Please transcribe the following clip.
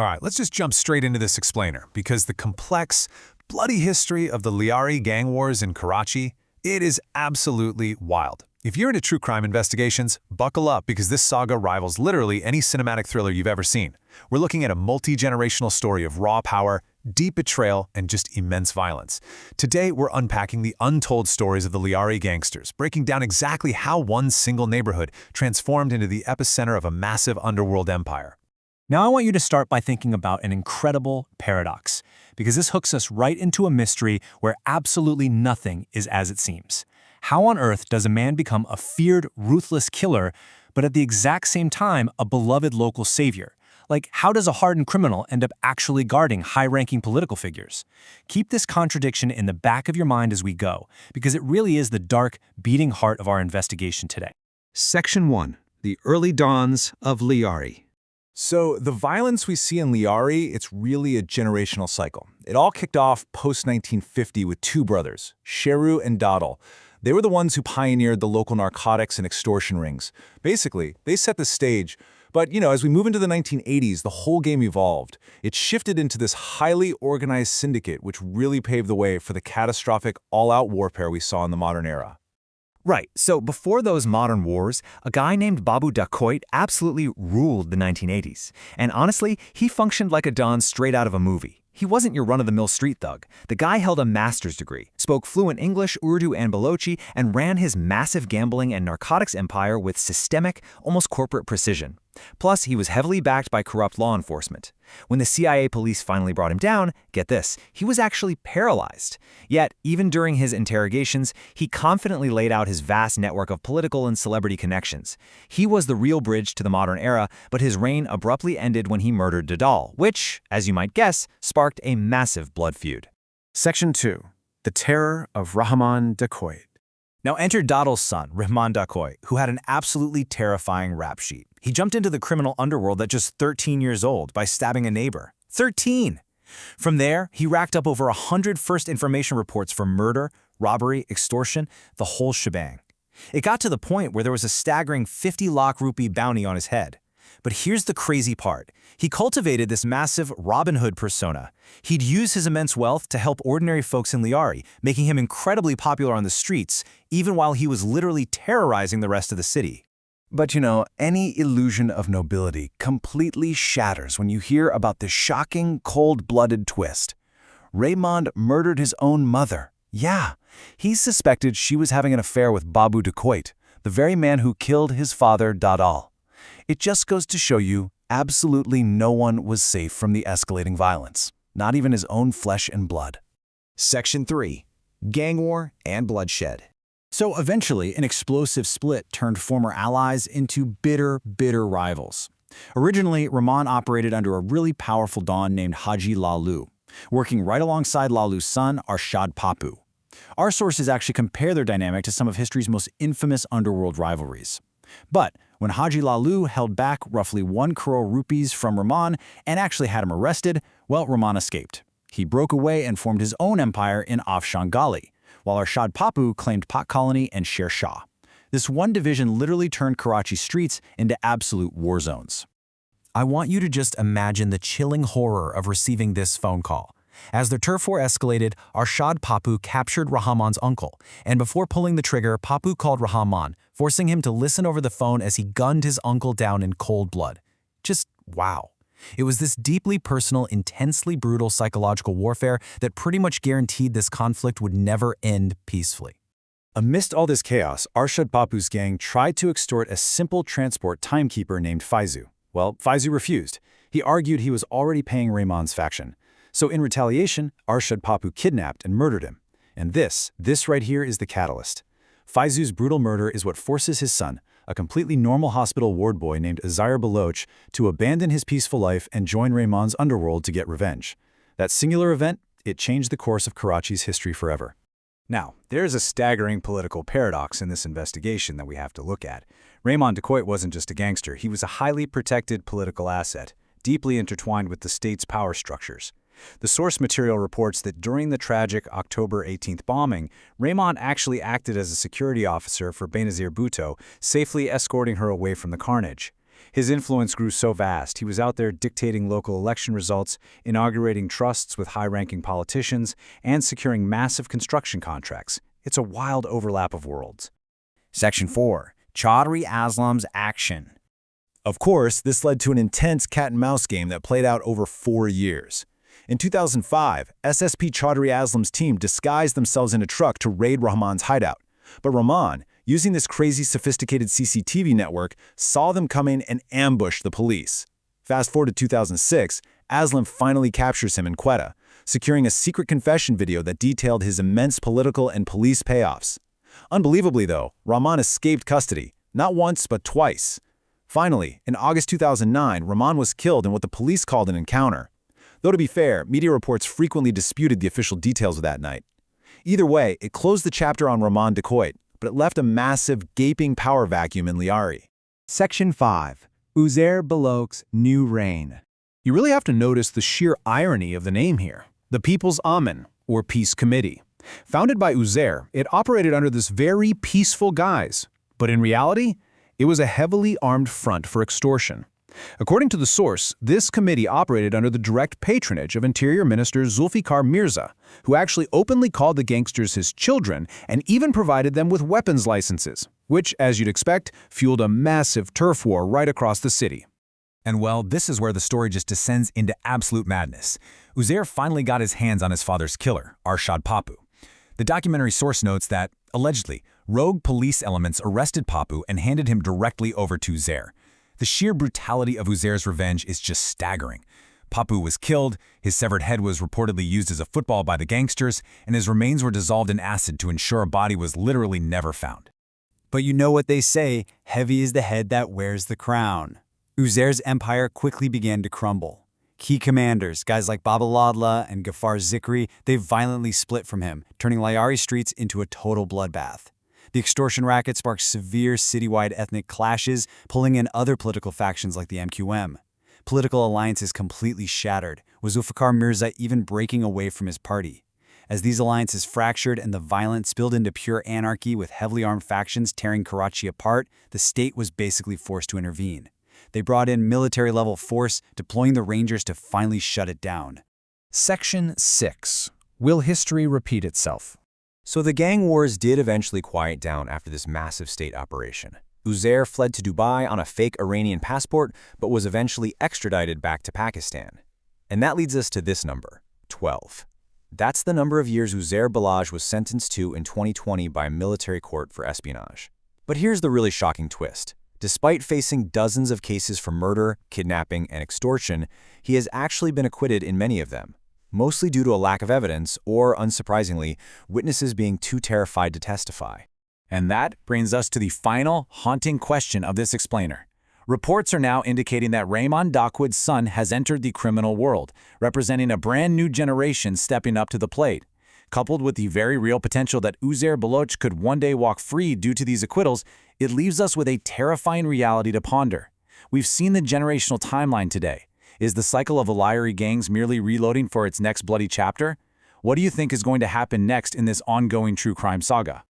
All right, let's just jump straight into this explainer, because the complex, bloody history of the Lyari gang wars in Karachi, it is absolutely wild. If you're into true crime investigations, buckle up because this saga rivals literally any cinematic thriller you've ever seen. We're looking at a multi-generational story of raw power, deep betrayal, and just immense violence. Today, we're unpacking the untold stories of the Lyari gangsters, breaking down exactly how one single neighborhood transformed into the epicenter of a massive underworld empire. Now I want you to start by thinking about an incredible paradox, because this hooks us right into a mystery where absolutely nothing is as it seems. How on earth does a man become a feared, ruthless killer, but at the exact same time a beloved local savior? Like, how does a hardened criminal end up actually guarding high-ranking political figures? Keep this contradiction in the back of your mind as we go, because it really is the dark, beating heart of our investigation today. Section 1. The Early Dawns of Lyari. So the violence we see in Lyari, it's really a generational cycle. It all kicked off post-1950 with two brothers, Sheru and Dadal. They were the ones who pioneered the local narcotics and extortion rings. Basically, they set the stage. But, as we move into the 1980s, the whole game evolved. It shifted into this highly organized syndicate, which really paved the way for the catastrophic all-out warfare we saw in the modern era. Right, so before those modern wars, a guy named Babu Dacoit absolutely ruled the 1980s. And honestly, he functioned like a Don straight out of a movie. He wasn't your run-of-the-mill street thug. The guy held a master's degree, spoke fluent English, Urdu, and Balochi, and ran his massive gambling and narcotics empire with systemic, almost corporate precision. Plus, he was heavily backed by corrupt law enforcement. When the CIA police finally brought him down, get this, he was actually paralyzed. Yet, even during his interrogations, he confidently laid out his vast network of political and celebrity connections. He was the real bridge to the modern era, but his reign abruptly ended when he murdered Dadal, which, as you might guess, sparked a massive blood feud. Section 2. The Terror of Rahman Dacoit. Now enter Dadal's son, Rahman Dacoit, who had an absolutely terrifying rap sheet. He jumped into the criminal underworld at just 13 years old by stabbing a neighbor. 13! From there, he racked up over 100 first information reports for murder, robbery, extortion, the whole shebang. It got to the point where there was a staggering 50 lakh rupee bounty on his head. But here's the crazy part. He cultivated this massive Robin Hood persona. He'd use his immense wealth to help ordinary folks in Lyari, making him incredibly popular on the streets, even while he was literally terrorizing the rest of the city. But any illusion of nobility completely shatters when you hear about this shocking, cold-blooded twist. Raymond murdered his own mother. Yeah, he suspected she was having an affair with Babu Dacoit, the very man who killed his father, Dadal. It just goes to show you, absolutely no one was safe from the escalating violence, not even his own flesh and blood. Section 3. Gang War and Bloodshed. So eventually, an explosive split turned former allies into bitter rivals. Originally, Rahman operated under a really powerful Don named Haji Lalu, working right alongside Lalu's son, Arshad Papu. Our sources actually compare their dynamic to some of history's most infamous underworld rivalries. But when Haji Lalu held back roughly 1 crore rupees from Rahman and actually had him arrested, well, Rahman escaped. He broke away and formed his own empire in Afshangali, while Arshad Papu claimed Pak Colony and Sher Shah. This one division literally turned Karachi streets into absolute war zones. I want you to just imagine the chilling horror of receiving this phone call. As the turf war escalated, Arshad Papu captured Rahman's uncle, and before pulling the trigger, Papu called Rahman, forcing him to listen over the phone as he gunned his uncle down in cold blood. Just wow. It was this deeply personal, intensely brutal psychological warfare that pretty much guaranteed this conflict would never end peacefully. Amidst all this chaos, Arshad Papu's gang tried to extort a simple transport timekeeper named Faizu. Well, Faizu refused. He argued he was already paying Rahman's faction. So in retaliation, Arshad Papu kidnapped and murdered him. And this right here is the catalyst. Faizu's brutal murder is what forces his son, a completely normal hospital ward boy named Azhar Baloch, to abandon his peaceful life and join Rahman's underworld to get revenge. That singular event, it changed the course of Karachi's history forever. Now, there's a staggering political paradox in this investigation that we have to look at. Rahman Dacoit wasn't just a gangster, he was a highly protected political asset, deeply intertwined with the state's power structures. The source material reports that during the tragic October 18th bombing, Rahman actually acted as a security officer for Benazir Bhutto, safely escorting her away from the carnage. His influence grew so vast, he was out there dictating local election results, inaugurating trusts with high-ranking politicians, and securing massive construction contracts. It's a wild overlap of worlds. Section 4. Chaudhry Aslam's action. Of course, this led to an intense cat-and-mouse game that played out over 4 years. In 2005, SSP Chaudhry Aslam's team disguised themselves in a truck to raid Rahman's hideout. But Rahman, using this crazy sophisticated CCTV network, saw them coming and ambushed the police. Fast forward to 2006, Aslam finally captures him in Quetta, securing a secret confession video that detailed his immense political and police payoffs. Unbelievably though, Rahman escaped custody, not once but twice. Finally, in August 2009, Rahman was killed in what the police called an encounter. Though to be fair, media reports frequently disputed the official details of that night. Either way, it closed the chapter on Rahman Dacoit, but it left a massive, gaping power vacuum in Lyari. Section 5. Uzair Balok's New Reign. You really have to notice the sheer irony of the name here. The People's Amen, or Peace Committee. Founded by Uzair, it operated under this very peaceful guise, but in reality, it was a heavily armed front for extortion. According to the source, this committee operated under the direct patronage of Interior Minister Zulfikar Mirza, who actually openly called the gangsters his children and even provided them with weapons licenses, which, as you'd expect, fueled a massive turf war right across the city. And well, this is where the story just descends into absolute madness. Uzair finally got his hands on his father's killer, Arshad Papu. The documentary source notes that, allegedly, rogue police elements arrested Papu and handed him directly over to Uzair. The sheer brutality of Uzair's revenge is just staggering. Papu was killed, his severed head was reportedly used as a football by the gangsters, and his remains were dissolved in acid to ensure a body was literally never found. But you know what they say, heavy is the head that wears the crown. Uzair's empire quickly began to crumble. Key commanders, guys like Baba Ladla and Ghaffar Zikri, they violently split from him, turning Lyari streets into a total bloodbath. The extortion racket sparked severe citywide ethnic clashes, pulling in other political factions like the MQM. Political alliances completely shattered, with Zulfikar Mirza even breaking away from his party. As these alliances fractured and the violence spilled into pure anarchy with heavily armed factions tearing Karachi apart, the state was basically forced to intervene. They brought in military-level force, deploying the Rangers to finally shut it down. Section 6. Will history repeat itself? So the gang wars did eventually quiet down after this massive state operation. Uzair fled to Dubai on a fake Iranian passport, but was eventually extradited back to Pakistan. And that leads us to this number, 12. That's the number of years Uzair Balaj was sentenced to in 2020 by a military court for espionage. But here's the really shocking twist. Despite facing dozens of cases for murder, kidnapping, and extortion, he has actually been acquitted in many of them, mostly due to a lack of evidence or, unsurprisingly, witnesses being too terrified to testify. And that brings us to the final, haunting question of this explainer. Reports are now indicating that Raymond Dacoit's son has entered the criminal world, representing a brand new generation stepping up to the plate. Coupled with the very real potential that Uzair Baloch could one day walk free due to these acquittals, it leaves us with a terrifying reality to ponder. We've seen the generational timeline today. Is the cycle of the Lyari gangs merely reloading for its next bloody chapter? What do you think is going to happen next in this ongoing true crime saga?